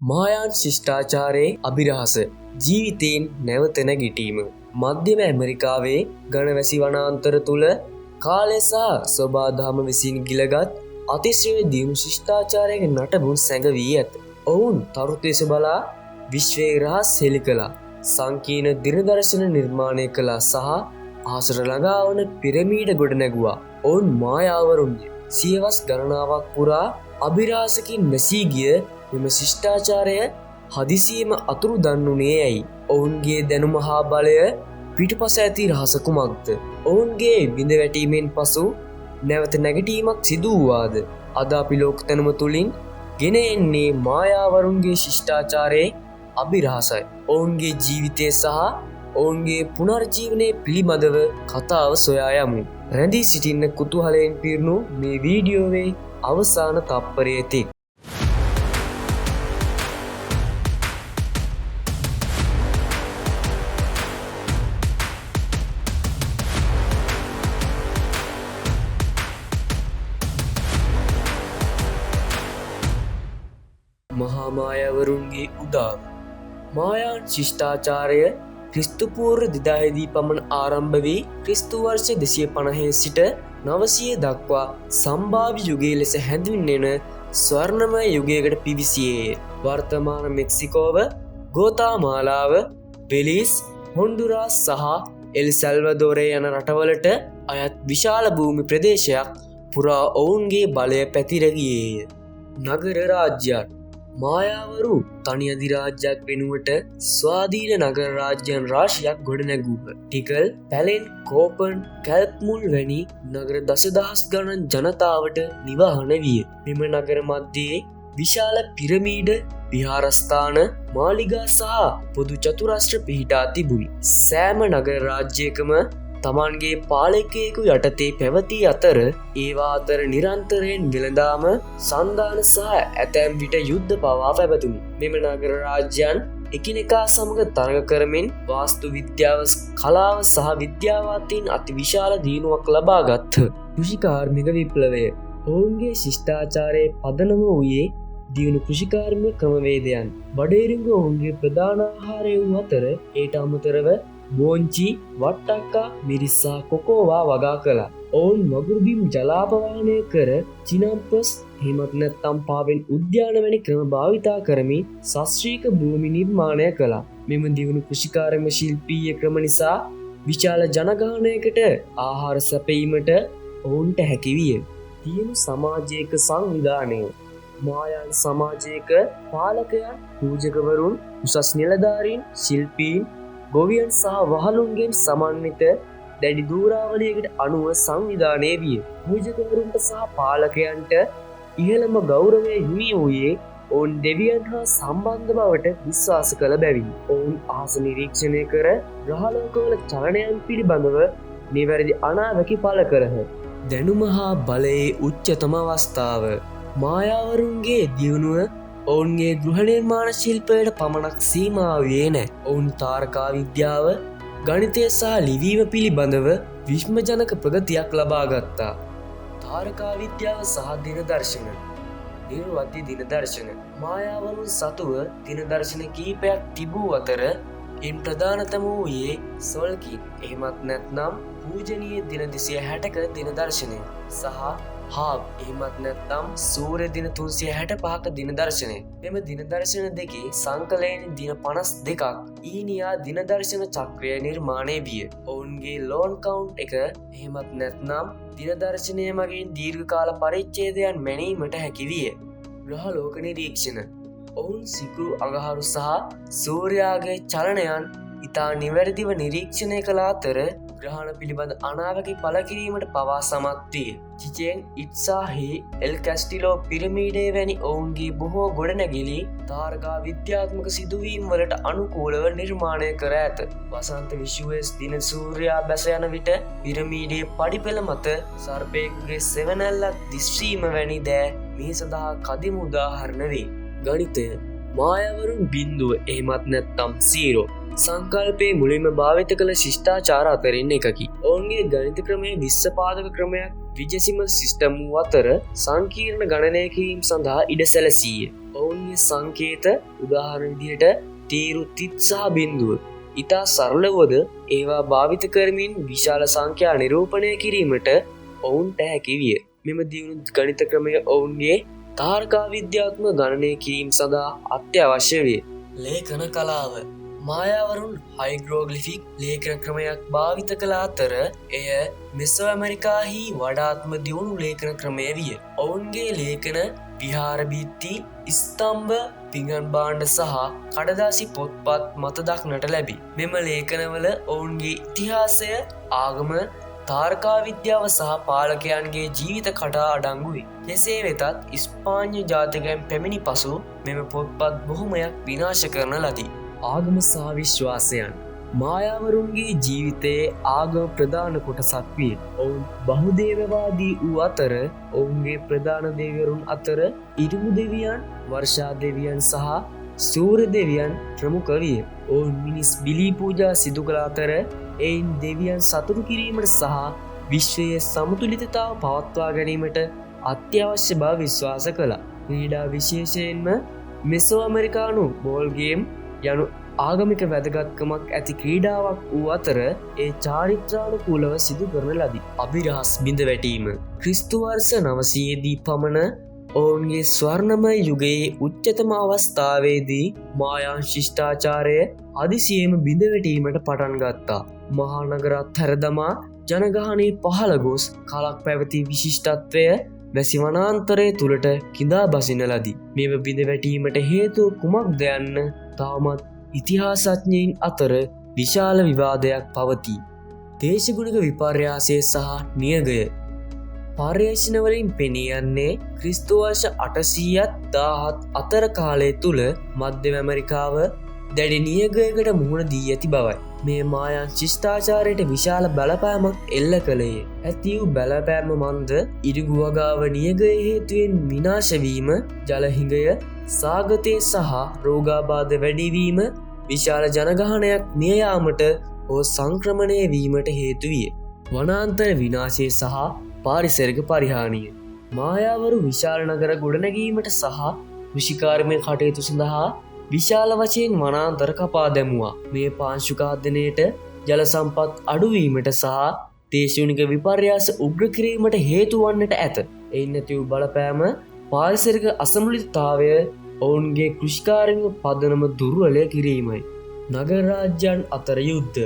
මායාන් ශිෂ්ටාචාරයේ අභිරහස ජීවිතයෙන් නැවත නැගිටීම. මධ්‍යම ඇමරිකාවේ ඝනවැසි වනාන්තර තුළ කාලය සහ ස්වභාදහම විසින් ගිලගත් අතිශ්‍රය දියුණු ශිෂ්ටාචාරයක නටබුන් සැඟවී ඇත. ඔවුන් තරුතේශ බලා විශ්වයේ රහස් හෙළි කළා. සංකීර්ණ දිනදර්ශන නිර්මාණය කළා සහ අහසට ළඟා වන පිරමීඩ ගොඩ නැගුවා. ඔවුන් මායාවරුන්ය. සියවස් ගණනාවක් පුරා අභිරහසකින් නැසී ගිය මෙම ශිෂ්ටාචාරය හදිසියේම අතුරු දන්නුනේ ඇයි? ඔවුන්ගේ දැනුම හා බලය පිටුපස ඇති රහස කුමක්ද? ඔවුන්ගේ බිඳ වැටීමෙන් පසු නැවත නැගිටීමක් සිදු වූවාද? අද අපි ලෝක දැනුම තුලින් ගෙන එන්නේ මායාවරුන්ගේ ශිෂ්ටාචාරයේ අභිරහසයි. ඔවුන්ගේ ජීවිතය සහ ඔවුන්ගේ පුනර්ජීවනය පිළිබඳව කතාව සොයා යමු. රැඳී සිටින්න කුතුහලයෙන් පිරුණු මේ වීඩියෝවේ අවසාන තප්පරයේ තෙක් මහා මායාවරුන්ගේ උදාව. මායාන් ශිෂ්ටාචාරය ක්‍රිස්තුපූර්ව 2000 දී පමණ ආරම්භ වී ක්‍රිස්තු වර්ෂ 250 සිට 900 දක්වා සම්භාව්‍ය යුගයේ ලෙස හැඳින්වෙන ස්වර්ණමය යුගයකට පිවිසියේය. වර්තමාන මෙක්සිකෝව, ගෝතාමාලාව, බෙලිස්, හොන්ඩුරාස් සහ එල් සැල්වදෝරේ යන රටවලට අයත් විශාල භූමි ප්‍රදේශයක් පුරා ඔවුන්ගේ බලය පැතිර ගියේය. නගර රාජ්‍යයන්. මායාවරු තනි අධිරාජ්‍යයක් වෙනුවට ස්වාධීන නගර රාජ්‍යයන් රාශියක් ගොඩනැගූහ. ටිකල්, පැලෙන්, කෝපන්, කැල්ප්මුල් වැනි නගර දසදහස් ගණන් ජනතාවට නිවහන විය. මෙම නගර මධ්‍යයේ විශාල පිරමීඩ, විහාරස්ථාන, මාලිගා සහ පොදු චතුරස්‍ර පිහිටා තිබුණි. සෑම නගර රාජ්‍යයකම තමන්ගේ පාලකයෙකු යටතේ පැවති අතර ඒවා අතර නිරන්තරයෙන් වෙළඳාම, සන්ධාන සහ ඇතැම් විට යුද්ධ පවා පැවතුණි. මෙම නගර රාජ්‍යයන් එකිනෙකා සමග තරග කරමින් වාස්තු විද්‍යාව, කලාව සහ විද්‍යාව අතින් අති විශාල දියුණුවක් ලබා ගත්හ. කෘෂිකාර්මික විප්ලවය. ඔවුන්ගේ ශිෂ්ටාචාරයේ පදනම වූයේ දියුණු කෘෂිකාර්මික ක්‍රමවේදයන්. බඩේරිඟු ඔවුන්ගේ ප්‍රධාන ආහාරය වූ අතර ඒට අමතරව බෝංචි, වට්ටක්කා, මිරිස්සා කොකෝවා වගා කළා. ඔවුන් වගුරුබිම් ජලාපවාහනය කර චිනම්පස්, එහෙමත් නැත්නම් පාවෙන් උද්‍යාන වැනි ක්‍රම භාවිතා කරමින් ශාස්ත්‍රීය භූමි නිර්මාණය කළා. මෙම දියුණු කෘෂිකාර්ම ශිල්පීය ක්‍රම නිසා විශාල ජනගහනයකට ආහාර සැපයීමට ඔවුන්ට හැකි විය. දියුණු සමාජයක සංවිධානය. මායාන් සමාජයක පාලකයන්, පූජකවරුන්, උසස් නිලධාරීන්, ශිල්පීන්, ගොවියන් සහ වහලුන්ගෙන් සමන්විත දැඩි දූරාවලියකට අනුව සංවිධානය විය. පූජකවරුන්ට සහ පාලකයන්ට ඉහළම ගෞරවය හිමි වූයේ ඔවුන් දෙවියන් හා සම්බන්ධ බවට විශ්වාස කළ බැවින්. ඔවුන් අහස නිරීක්ෂණය කර ග්‍රහලෝකවල චලනයන් පිළිබඳව නිවැරදි අනාවැකි පළ කරහ. දැනුම හා බලයේ උච්චතම අවස්ථාව. මායාවරුන්ගේ දියුණුව ඔවුන්ගේ ගෘහ නිර්මාණ ශිල්පයට පමණක් සීමා වූයේ නැහැ. ඔවුන් තාරකා විද්‍යාව, ගණිතය සහ ලිවීම පිළිබඳව විශ්මජනක ප්‍රගතියක් ලබා ගත්තා. තාරකා විද්‍යාව සහ දිනදර්ශන. නිර්වද්‍ය දිනදර්ශන. මායාවරුන් සතුව දිනදර්ශන කිහිපයක් තිබූ අතර ඉන් ප්‍රධානතම වූයේ සොල්කින්, එහෙමත් නැත්නම් පූජනීය දින 260ක දිනදර්ශනය සහ හාබ්, එහෙමත් නැත්නම් සූර්ය දින 365ක දිනදර්ශනය. මෙම දිනදර්ශන දෙකේ සංකලයෙන් දින 52ක් ඊනියා දිනදර්ශන චක්‍රය නිර්මාණය විය. ඔවුන්ගේ ලෝන් කවුන්ට් එක, එහෙමත් නැත්නම් දිනදර්ශනය මගින් දීර්ඝකාල පරිච්ඡේදයන් මැනීමට හැකි විය. ග්‍රහලෝක නිරීක්ෂණ. ඔවුන් සිකුරු, අඟහරු සහ සූර්යාගේ චලනයන් ඉතා නිවැරදිව නිරීක්ෂණය කළ අතර ග්‍රහණ පිළිබඳ අනාවැකි පළ කිරීමට පවා සමත් විය. චිචෙන් ඉට්සාහි, එල් කැස්ටිලෝ පිරමීඩය වැනි ඔවුන්ගේ බොහෝ ගොඩනැගිලි තාරකා විද්‍යාත්මක සිදුවීම් වලට අනුකූලව නිර්මාණය කර ඇත. වසන්ත විෂුවස් දින සූර්යා බැස යන විට පිරමීඩයේ පඩිපෙළ මත සර්පයෙකුගේ සෙවණැල්ලක් දිස්වීම වැනි දෑ මේ සඳහා කදිම උදාහරණ වේ. ගණිතය. මායාවරුන් බිඳුව, එහෙමත් නැත්නම් 0 සංකල්පයේ මුලින්ම භාවිත කළ ශිෂ්ටාචාර අතරින් එකකි. ඔවුන්ගේ ගණිත ක්‍රමය විශ්ව පාදක ක්‍රමයක් විජසිමල් සිස්ටම් වූ අතර සංකීර්ණ ගණනය කිරීම සඳහා ඉඩ සැලසීය. ඔවුන්ගේ සංකේත උදාහරණ විදිහට තීරු තිත් සහ බිඳුව. ඉතා සරලවද ඒවා භාවිත කරමින් විශාල සංඛ්‍යා නිරූපණය කිරීමට ඔවුන්ට හැකි විය. මෙම දියුණු ගණිත ක්‍රමය ඔවුන්ගේ තාර්කා විද්‍යාත්ම ගණනය කිරීම සඳහා අත්‍යවශ්‍ය වේ. ලේඛන කලාව මායාවරුන් හයිග්‍රෝග්ලිෆික් ලේඛන ක්‍රමයක් භාවිත කළ අතර එය මෙසෝ ඇමරිකාහි වඩාත්ම දියුණු ලේඛන ක්‍රමය විය. ඔවුන්ගේ ලේඛන විහාරබිත්ති ස්තම්භ පිඟන් භාණ්ඩ සහ කඩදාසි පොත්පත් මත දක්නට ලැබි. මෙම ලේඛනවල ඔවුන්ගේ ඉතිහාසය ආගම තාර්කා විද්‍යාව සහ පාලකයන්ගේ ජීවිත කටා අඩංගුයි. කෙසේ වෙතත් ස්පාඤ්ඤ ජාතිකයන් පැමිණි පසු මෙම පොත්පත් බොහොමයක් විනාශ කරන ලදී. ආගම සහ විශ්වාසයන් මායාවරුන්ගේ ජීවිතයේ ආගම ප්‍රධාන කොටසක් විය. ඔවුන් බහුදේවවාදී වූ අතර ඔවුන්ගේ ප්‍රධාන දෙවිවරුන් අතර ඉරුමු දෙවියන්, වර්ෂා දෙවියන් සහ සූර්ය දෙවියන් ප්‍රමුඛ විය. ඔවුන් මිනිස් බිලි පූජා සිදු කළ අතර එයින් දෙවියන් සතුටු කිරීමට සහ විශ්වයේ සමතුලිතතාව පවත්වා ගැනීමට අත්‍යවශ්‍ය බව විශ්වාස කළා. ක්‍රීඩා විශේෂයෙන්ම මෙසෝ ඇමරිකානු බෝල් ගේම් යනු ආගමික වැදගත්කමක් ඇති ක්‍රීඩාවක් වූ අතර ඒ චාරිත්‍රානුකූලව සිදු කරන ලදී. අභිරහස් බිඳ වැටීම ක්‍රිස්තු වර්ෂ 900 දී පමණ ඔවුන්ගේ ස්වර්ණමය යුගයේ උච්චතම අවස්ථාවේදී මායාන් ශිෂ්ටාචාරය හදිසියේම බිඳ වැටීමට පටන් ගත්තා. මහා නගරත් හැරදමා ජනගහනයේ පහළ ගොස් කලක් පැවති විශිෂ්ටත්වය වැසි වනාන්තරය තුළට කිඳා බසින ලදී. මෙම බිඳ වැටීමට හේතුව කුමක්ද යන්න තවමත් ඉතිහාසඥයින් අතර විශාල විවාදයක් පවතී. දේශගුණික විපර්යාසය සහ නියගය පර්යේෂණවලින් පෙනී යන්නේ ක්‍රිස්තු වර්ෂ 800ත් 1000ත් අතර කාලය තුළ මධ්‍යම ඇමරිකාව දැඩි නියගයකට මුහුණ දී ඇති බවයි. මේ මායන් ශිෂ්ටාචාරයට විශාල බලපෑමක් එල්ල කළේ. ඇති වූ බලපෑම මන්ද ඉරිගු වගාව නියගය හේතුවෙන් විනාශවීම, ජලහිඟය, සාගතය සහ රෝගාබාධ වැඩිවීම, විශාල ජනගහනයක් මියයාමට හෝ සංක්‍රමණය වීමට හේතු විය. වනාන්තර විනාශය සහ පාරිසරික පරිහානිය මායාවරු විශාල නගර ගොඩනැගීමට සහ කෘෂිකාර්මය කටයුතු සඳහා විශාල වශයෙන් වනාන්තර කපා දැමුවා. මේ පාංශුකාදනයට ජල සම්පත් අඩුවීමට සහ දේශගුණික විපර්යාස උග්‍ර කිරීමට හේතු වන්නට ඇත. එයින් ඇති වූ බලපෑම පාරිසරික අසමතුලිතතාවය ඔවුන්ගේ කෘෂිකාර්මික පදනම දුර්වල කිරීමයි. නගර රාජ්‍යයන් අතර යුද්ධ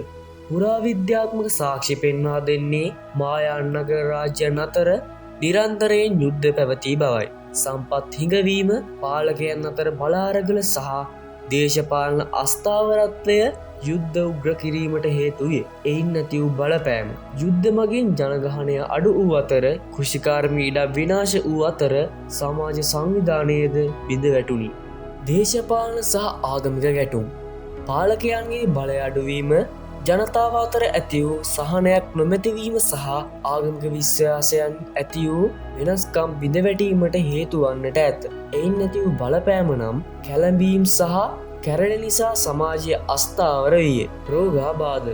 පුරාවිද්‍යාත්මක සාක්ෂි පෙන්වා දෙන්නේ මායාන් නගර රාජ්‍යයන් අතර නිරන්තරයෙන් යුද්ධ පැවති බවයි. සම්පත් හිඟවීම, පාලකයන් අතර බලාරගල සහ දේශපාලන අස්ථාවරත්වය යුද්ධ උග්‍ර කිරීමට හේතු විය. එයින් නැති වූ බලපෑම යුද්ධ මගින් ජනගහනය අඩු වූ අතර කෘෂිකාර්මී ඉඩම් විනාශ වූ අතර සමාජ සංවිධානයේද බිඳ වැටුණි. දේශපාලන සහ ආගමික ගැටුම් පාලකයන්ගේ බලය අඩුවීම, ජනතාව අතර ඇති වූ සහනයක් නොමැතිවීම සහ ආගමික විශ්වාසයන් ඇති වූ වෙනස්කම් බිඳ වැටීමට හේතු වන්නට ඇත. එයින් නැති වූ බලපෑම නම් කැළඹීම් සහ කැරළි නිසා සමාජය අස්ථාවර විය. රෝගාබාධ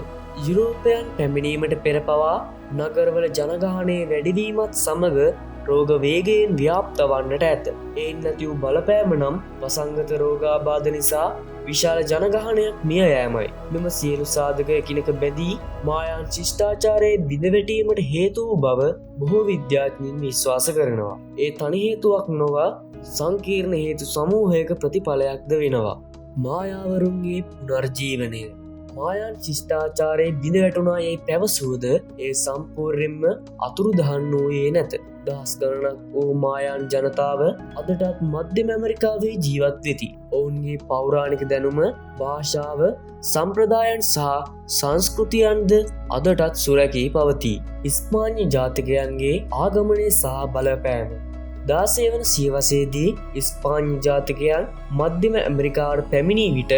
යුරෝපයන් පැමිණීමට පෙර පවා නගරවල ජනගහනයේ වැඩිවීමත් සමග රෝග වේගයෙන් ව්‍යාප්ත වන්නට ඇත. එයින් නැති වූ බලපෑම නම් වසංගත රෝගාබාධ නිසා විශාල ජනගහනයක් මිය යෑමයි. මෙම සියලු සාධක එකිනෙක බැඳී මායාන් ශිෂ්ටාචාරයේ බිඳවැටීමට හේතු වූ බව බොහෝ විද්‍යාඥයින් විශ්වාස කරනවා. ඒ තනි හේතුවක් නොව සංකීර්ණ හේතු සමූහයක ප්‍රතිඵලයක්ද වෙනවා. මායාවරුන්ගේ පුනර්ජීවනය මායාන් ශිෂ්ටාචාරයේ බිඳවැටුණා යැයි පැවසුවද ඒ සම්පූර්ණයෙන්ම අතුරුදහන් වූයේ නැත. දහස් ගණනක් වූ මායාන් ජනතාව අදටත් මධ්‍යම ඇමරිකාවේ ජීවත් වෙති. ඔවුන්ගේ පෞරාණික දැනුම, භාෂාව, සම්ප්‍රදායන් සහ සංස්කෘතියන්ද අදටත් සුරැකී පවතී. ස්පාඤ්ඤ ජාතිකයන්ගේ ආගමනය සහ බලපෑම 16 වන සියවසේදී ස්පාඤ්ඤ ජාතිකයන් මධ්‍යම ඇමරිකාවට පැමිණි විට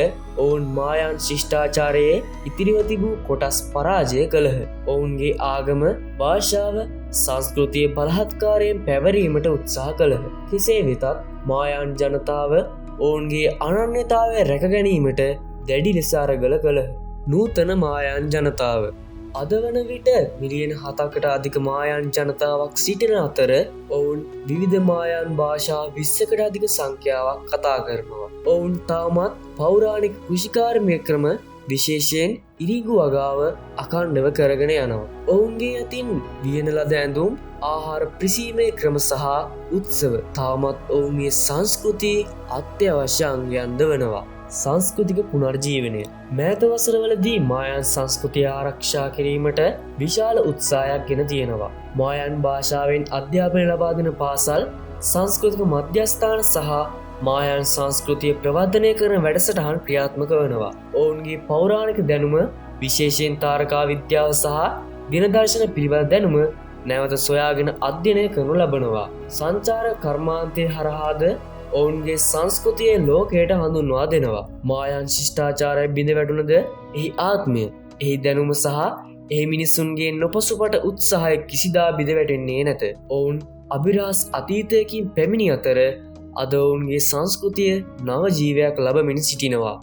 ඔවුන් මායාන් ශිෂ්ටාචාරයේ ඉතිරිව තිබූ කොටස් පරාජය කළහ. ඔවුන්ගේ ආගම, භාෂාව, සංස්කෘතිය බලහත්කාරයෙන් පැවරීමට උත්සාහ කළහ. කෙසේ වෙතත් මායාන් ජනතාව ඔවුන්ගේ අනන්‍යතාවය රැක ගැනීමට දැඩි ලෙස අරගල කළහ. නූතන මායාන් ජනතාව අද වන විට මිලියන 7කට අධික මායන් ජනතාවක් සිටින අතර ඔවුන් විවිධ මායන් භාෂා 20කට අධික සංඛ්‍යාවක් කතා කරනවා. ඔවුන් තාමත් පෞරාණික කෘෂිකාර්මික ක්‍රම විශේෂයෙන් ඉරිඟු වගාව අඛණ්ඩව කරගෙන යනවා. ඔවුන්ගේ අතින් වියන ලද ඇඳුම් ආහාර පිසීමේ ක්‍රම සහ උත්සව තාමත් ඔවුන්ගේ සංස්කෘතියේ අත්‍යවශ්‍ය අංගයන්ද වනවා. සංස්කෘතික පුනර්ජීවනය මෑත වසරවලදී මායන් සංස්කෘතිය ආරක්ෂා කිරීමට විශාල උත්සාහයක් ගෙන තියෙනවා. මායන් භාෂාවෙන් අධ්‍යාපනය ලබා දෙන පාසල් සංස්කෘතික මධ්‍යස්ථාන සහ මායන් සංස්කෘතිය ප්‍රවර්ධනය කරන වැඩසටහන් ක්‍රියාත්මක වනවා. ඔවුන්ගේ පෞරාණික දැනුම විශේෂයෙන් තාරකා විද්‍යාව සහ දිනදර්ශන පිළිබඳ දැනුම නැවත සොයාගෙන අධ්‍යයනය කරනු ලබනවා. සංචාර කර්මාන්තය හරහාද ඔවුන්ගේ සංස්කෘතියේ ලෝකයට හඳුන්වා දෙනවා. මායන් ශිෂ්ඨාචාරය බිඳ වැටුණද එහි ආත්මය, එහි දැනුම සහ එහි මිනිසුන්ගේ නොපසුපට උත්සාහය කිසිදා බිඳ වැටෙන්නේ නැත. ඔවුන් අභිරහස් අතීතයකින් පැමිණි අතර අද ඔවුන්ගේ සංස්කෘතිය නව ජීවයක් ලබමින් සිටිනවා.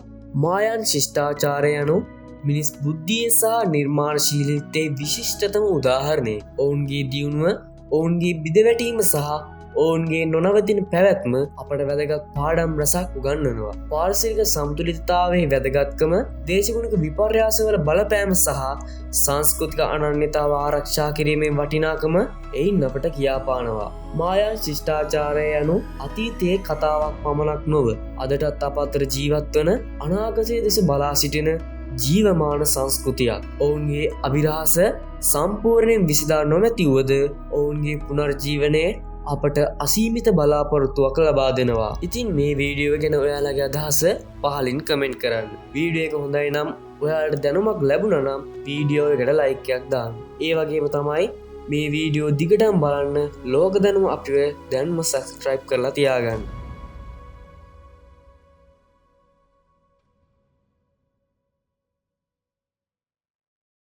මායන් ශිෂ්ඨාචාරය යනු මිනිස් බුද්ධිය සහ නිර්මාණශීලීත්වයේ විශිෂ්ටතම උදාහරණය. ඔවුන්ගේ දියුණුව, ඔවුන්ගේ බිඳවැටීම සහ ඔවුන්ගේ නොනවතින පැවැත්ම අපට වැදගත් පාඩම් රසක් උගන්වනවා. පාරිසරික සමතුලිතතාවයේ වැදගත්කම, දේශගුණික විපර්යාසවල බලපෑම සහ සංස්කෘතික අනන්‍යතාව ආරක්ෂා කිරීමේ වටිනාකම එයින් අපට කියාපානවා. මායන් ශිෂ්ඨාචාරය යනු අතීතයේ කතාවක් පමණක් නොව අදටත් අප අතර ජීවත් වන අනාගතයේ දෙස බලා සිටින ජීවමාන සංස්කෘතියක්. ඔවුන්ගේ අභිරහස සම්පූර්ණයෙන් විසඳා නොමැති වුවද ඔවුන්ගේ පුනර්ජීවනයේ අපට අසීමිත බලාපොරොත්තුවක් ලබා දෙනවා. ඉතින් මේ වීඩියෝ ගැන ඔයාලගේ අදහස පහලින් කමෙන්ට් කරන්න. වීඩියෝ එක හොඳයි නම් ඔයාලට දැනුමක් ලැබුණා නම් වීඩියෝ එකට ලයික් එකක් දාන්න. ඒ වගේම තමයි මේ වීඩියෝ දිගටම බලන්න ලෝක දැනුම අපිව දැන්ම සබ්ස්ක්‍රයිබ් කරලා තියාගන්න.